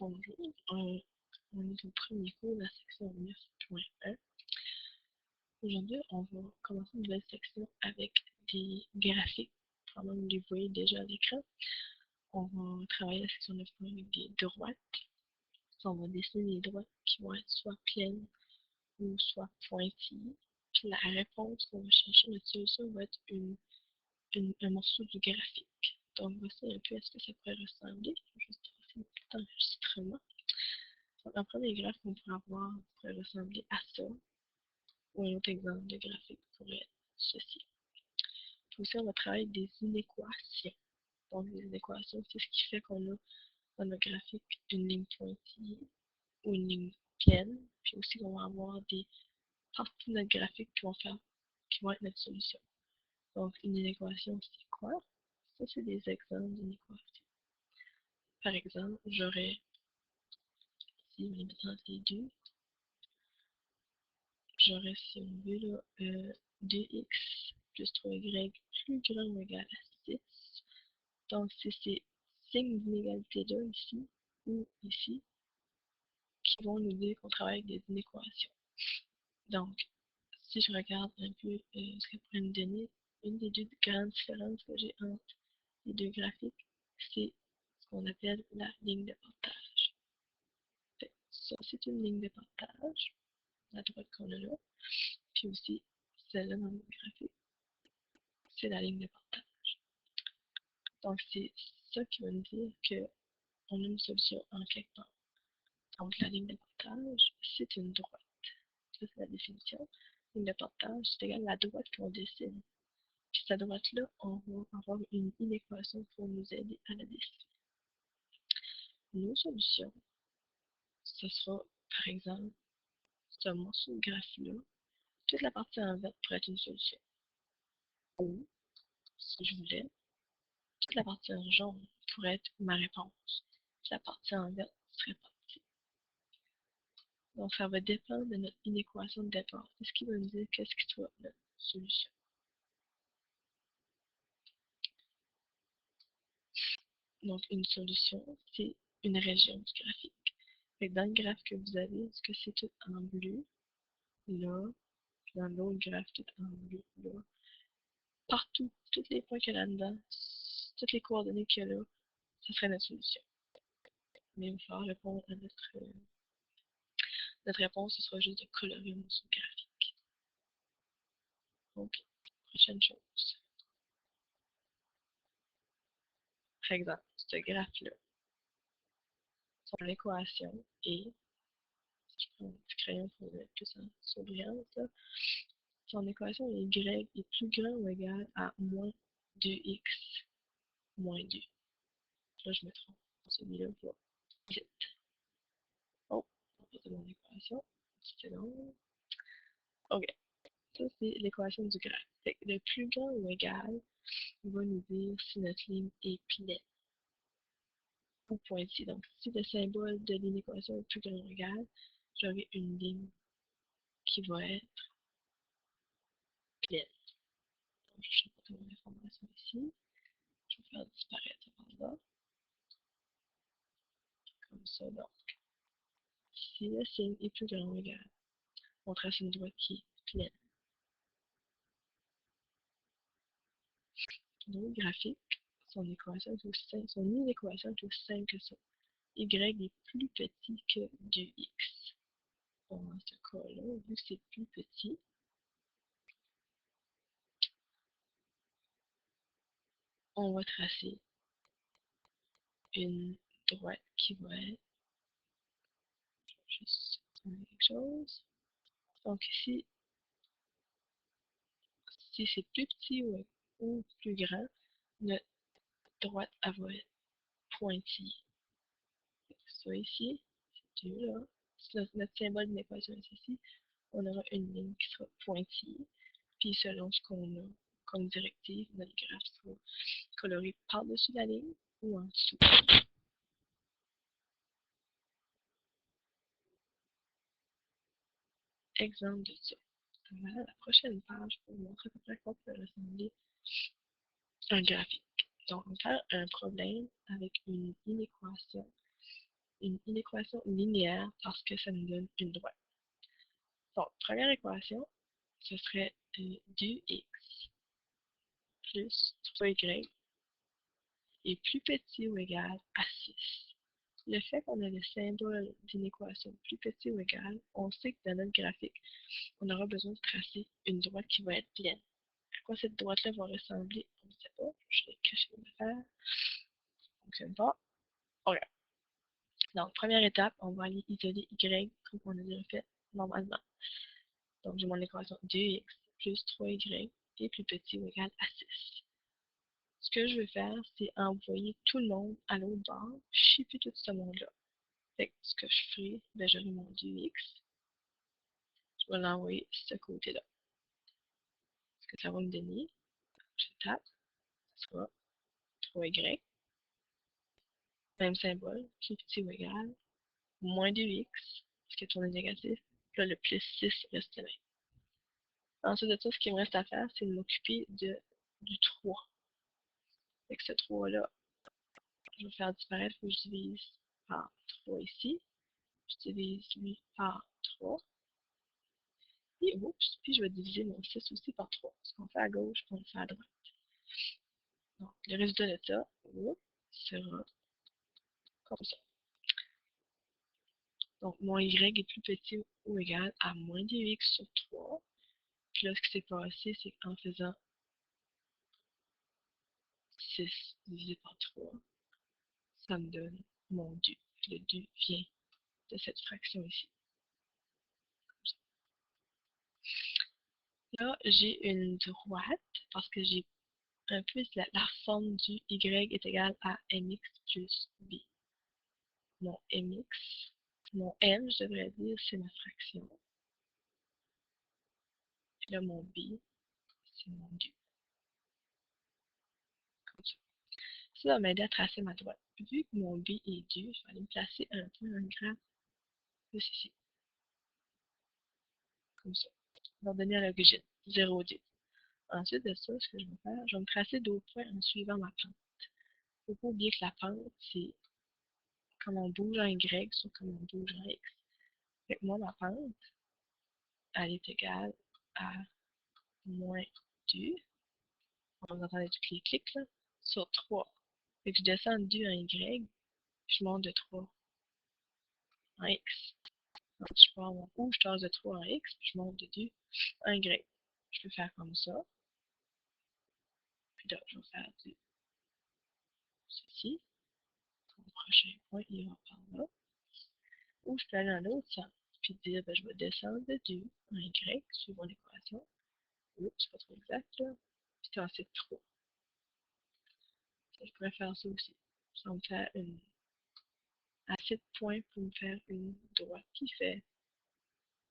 Bonjour, on est au premier cours de la section 9.1. Aujourd'hui, on va commencer une nouvelle section avec des graphiques. Probablement vous les voyez déjà à l'écran. On va travailler la section 9.1 avec des droites. On va dessiner des droites qui vont être soit pleines ou soit pointillées. Puis la réponse qu'on va chercher, notre solution va être un morceau du graphique. Donc voici un peu à ce que ça pourrait ressembler. Je vais juste passer un petit enregistrement. Donc, un premier graphe qu'on pourrait avoir pourrait ressembler à ça. Ou un autre exemple de graphique pourrait être ceci. Puis aussi, on va travailler avec des inéquations. Donc, les inéquations, c'est ce qui fait qu'on a dans notre graphique une ligne pointillée ou une ligne pleine. Puis aussi, on va avoir des parties de notre graphique qui vont être notre solution. Donc, une inéquation, c'est quoi? Ça, c'est des exemples d'inéquations. Par exemple, j'aurais ici, je vais mettre entre les deux. J'aurais, si on veut, là, 2x plus 3y plus grand ou égal à 6. Donc, c'est ces signes d'inégalité-là, ici, ou ici, qui vont nous dire qu'on travaille avec des inéquations. Donc, si je regarde un peu ce que pourrait me donner, une des deux grandes différences que j'ai entre les deux graphiques, c'est ce qu'on appelle la ligne de partage. Ça, c'est une ligne de partage, la droite qu'on a là. Puis aussi, celle-là dans le graphique, c'est la ligne de partage. Donc, c'est ça qui va nous dire qu'on a une solution en quelque part. Donc, la ligne de partage, c'est une droite. Ça, c'est la définition. Ligne de partage, c'est égal à la droite qu'on dessine. Puis, cette droite-là, on va avoir une inéquation pour nous aider à la dessiner. Nos solutions, ce sera, par exemple, ce morceau de graphe-là. Toute la partie en vert pourrait être une solution. Ou, si je voulais, toute la partie en jaune pourrait être ma réponse. La partie en vert serait partie. Donc, ça va dépendre de notre inéquation de départ. C'est ce qui va nous dire qu'est-ce qui sera notre solution. Donc, une solution, c'est une région du graphique. Et dans le graphe que vous avez, est-ce que c'est tout en bleu, là, puis dans l'autre graphe, tout en bleu, là. Partout, tous les points qu'il y a là-dedans, toutes les coordonnées qu'il y a là, ça serait notre solution. Mais il va falloir répondre à notre réponse, ce sera juste de colorer le morceau graphique. Donc, prochaine chose. Par exemple, ce graphe-là, son équation est, si je prends un petit crayon pour mettre plus en surbrillance, là, son équation est y est plus grand ou égal à moins 2x moins 2. Là, je me trompe. Celui-là va vite. Oh, on va faire mon équation. Une seconde. Ok. Ça, c'est l'équation du graphe. Le plus grand ou égal va nous dire si notre ligne est pleine ou pointillée. Donc, si le symbole de l'inéquation est plus grand ou égal, j'aurai une ligne qui va être pleine. Donc, je vais pas mon information ici. Je vais faire disparaître par là. Comme ça, donc. Si le signe est plus grand ou égal, on trace une droite qui est pleine. Dans le graphique, son inéquation est aussi simple que ça. Y est plus petit que 2x. Bon, dans ce cas-là, vu que c'est plus petit, on va tracer une droite qui va être, juste quelque chose. Donc ici, si c'est plus petit ou plus grand, notre droite elle va être pointillée. Ça ici, c'est 2 là. Si notre symbole d'équation est ici, on aura une ligne qui sera pointillée. Puis selon ce qu'on a comme directive, notre graphe sera coloré par-dessus la ligne ou en dessous. Exemple de ça. Voilà la prochaine page pour vous montrer à peu près à quoi peut ressembler un graphique. Donc, on va faire un problème avec une inéquation une équation linéaire parce que ça nous donne une droite. Donc, première équation, ce serait 2x plus 3y est plus petit ou égal à 6. Le fait qu'on a le symbole d'une équation plus petit ou égal, on sait que dans notre graphique, on aura besoin de tracer une droite qui va être pleine. À quoi cette droite-là va ressembler? On ne sait pas. Je vais cacher mes affaires. Ça ne fonctionne pas. OK. Donc, première étape, on va aller isoler y comme on a déjà fait normalement. Donc, j'ai mon équation 2x plus 3y est plus petit ou égal à 6. Ce que je veux faire, c'est envoyer tout le monde à l'autre bord, shipper tout ce monde-là. Fait que ce que je ferai, ben, j'aurai mon 2x, je vais l'envoyer de ce côté-là. Ce que ça va me donner, je tape, ce sera 3y, même symbole, plus petit ou égal, moins 2x, parce que tourne négatif, là le plus 6 reste le même. Ensuite de ça, ce qui me reste à faire, c'est de m'occuper du 3. Fait que ce 3-là, je vais faire disparaître, il faut que je divise par 3 ici. Je divise lui par 3. Et oups, puis je vais diviser mon 6 aussi par 3. Ce qu'on fait à gauche, on le fait à droite. Donc, le résultat de ça, sera comme ça. Donc, mon y est plus petit ou égal à moins 2x sur 3. Puis là, ce qui s'est passé, c'est qu'en faisant 6 divisé par 3, ça me donne mon 2. Le 2 vient de cette fraction ici. Là, j'ai une droite parce que j'ai un peu la forme du y est égale à mx plus b. Mon mx, mon m, je devrais dire, c'est ma fraction. Puis là, mon b, c'est mon 2. Comme ça. Ça va m'aider à tracer ma droite. Vu que mon b est 2, je vais aller me placer un peu un graphe juste ici. Comme ça. Ça va donner à l'origine 0, 2. Ensuite de ça, ce que je vais faire, je vais me tracer d'autres points en suivant ma pente. Il ne faut pas oublier que la pente, c'est comme on bouge en Y sur comme on bouge en X. Fait que moi, ma pente, elle est égale à moins 2. On va entendre tous les clics là, sur 3. Fait que je descends de 2 en Y, je monte de 3 en X. Donc, je pars ou je tasse de 3 en X, puis je monte de 2 en Y. Je peux faire comme ça. Puis là, je vais faire ceci. Mon prochain point, il va par là. Ou je peux aller dans l'autre sens, puis dire, ben, je vais descendre de 2 en Y, suivant l'équation. Oups, c'est pas trop exact, là. Puis tasser de 3. Je pourrais faire ça aussi. Ça va me faire assez de points pour me faire une droite qui fait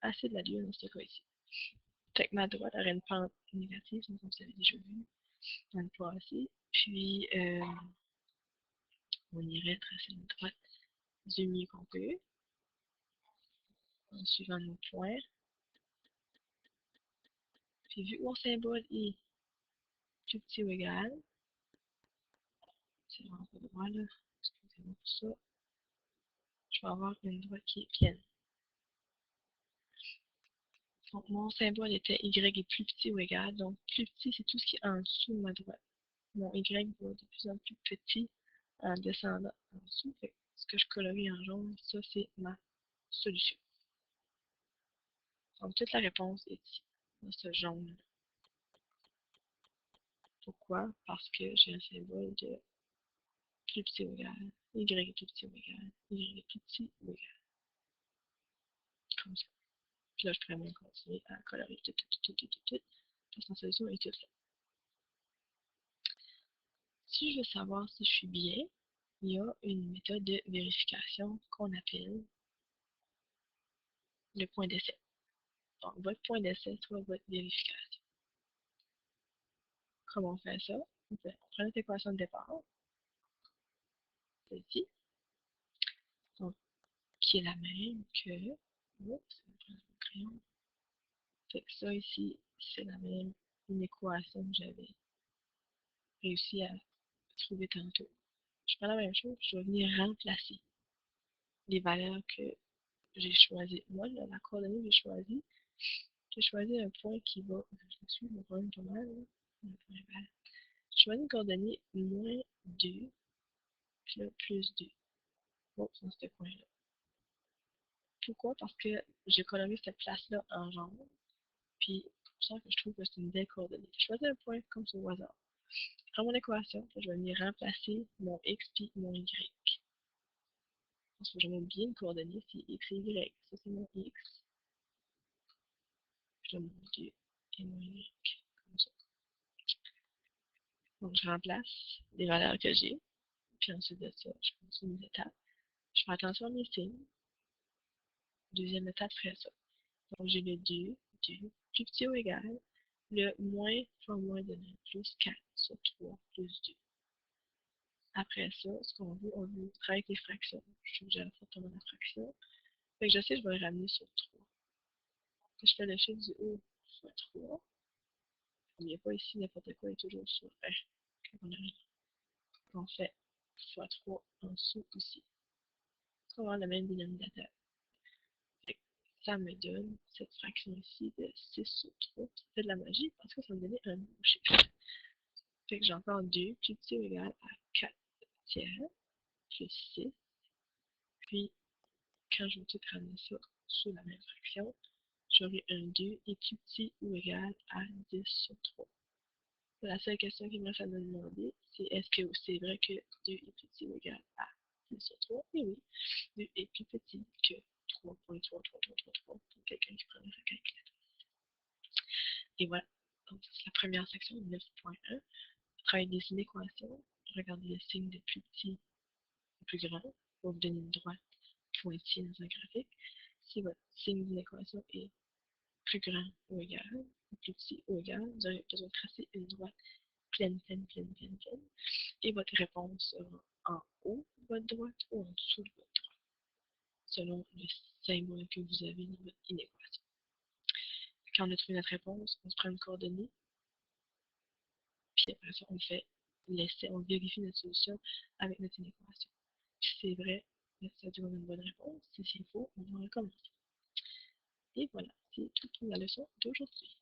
assez de l'allure dans ce cas ici. Fait que ma droite aurait une pente négative, comme vous avez déjà vu dans le passé. Puis, on irait tracer une droite du mieux qu'on peut, en suivant nos points. Puis, vu que mon symbole est plus petit ou égal, c'est vraiment pas droit là, excusez-moi pour ça, je vais avoir une droite qui est pleine. Donc, mon symbole était y est plus petit ou égal, donc plus petit, c'est tout ce qui est en dessous de ma droite. Mon y va de plus en plus petit en descendant en dessous. Fait que ce que je colorie en jaune, ça c'est ma solution. Donc toute la réponse est ici, dans ce jaune. Pourquoi? Parce que j'ai un symbole de plus petit ou égal, y est plus petit ou égal, y est plus petit ou égal. Comme ça. Puis là, je pourrais même continuer à colorier tout, parce que ma solution est toute là. Si je veux savoir si je suis bien, il y a une méthode de vérification qu'on appelle le point d'essai. Donc, votre point d'essai, soit votre vérification. Comment on fait ça? On prend notre équation de départ, celle-ci, donc, qui est la même que, oups, je vais prendre mon crayon. Fait que ça ici, c'est la même une équation que j'avais réussi à trouver tantôt. Je prends la même chose, je vais venir remplacer. les valeurs que j'ai choisies. Moi, là, la coordonnée que j'ai choisi un point qui va, je suis vraiment pas mal, là. Je choisis une coordonnée moins 2, puis là, plus 2. Bon, dans ce coin-là. Pourquoi? Parce que j'ai coloré cette place-là en jaune, puis c'est pour ça que je trouve que c'est une belle coordonnée. Je choisis un point comme ça au hasard. Dans mon équation, je vais venir remplacer mon x puis mon y. Parce que j'en ai bien une coordonnée, c'est x et y. Ça, c'est mon x. Puis là, mon 2 et mon y. Comme ça. Donc, je remplace les valeurs que j'ai. Puis ensuite de ça, je continue mes étapes. Je fais attention à mes signes. Deuxième étape, je ferai ça. Donc, j'ai le 2, plus petit ou égal. Le moins fois moins de 9, plus 4 sur 3, plus 2. Après ça, ce qu'on veut, on veut travailler avec les fractions. Je trouve que j'ai fortement la fraction. Fait que je sais que je vais le ramener sur 3. Je fais le chiffre du haut fois 3. Il n'y a pas ici n'importe quoi, il est toujours sur 1. Quand on arrive, on fait fois 3 en dessous aussi. On va avoir le même dénominateur. Ça me donne cette fraction ici de 6 sur 3. Ça fait de la magie parce que ça me donnait un nouveau chiffre. Fait que j'ai encore 2 plus petit ou égal à 4 tiers plus 6. Puis, quand je vais tout ramener ça sous la même fraction, j'aurai un 2 est plus petit ou égal à 10 sur 3. La seule question qu'il me reste à me demander, c'est est-ce que c'est vrai que 2 est plus petit ou égal à 10 sur 3? Et oui, 2 est plus petit que 3.3333 pour quelqu'un qui prendrait sa calculatrice. Et voilà, donc c'est la première section, 9.1. Travailler des inéquations, regardez le signe de plus petit ou plus grand pour vous donner une droite pointillée dans un graphique. Si votre signe d'inéquation est plus grand ou égal, ou plus petit ou égal, vous aurez besoin de tracer une droite pleine, pleine, pleine, pleine, pleine. Et votre réponse sera en haut de votre droite ou en dessous de votre droite, selon le symbole que vous avez dans votre inéquation. Quand on a trouvé notre réponse, on se prend une coordonnée, puis après ça, on fait l'essai, on vérifie notre solution avec notre inéquation. Si c'est vrai, ça dit qu'on a une bonne réponse. Si c'est faux, on va recommencer. Et voilà, c'est tout pour la leçon d'aujourd'hui.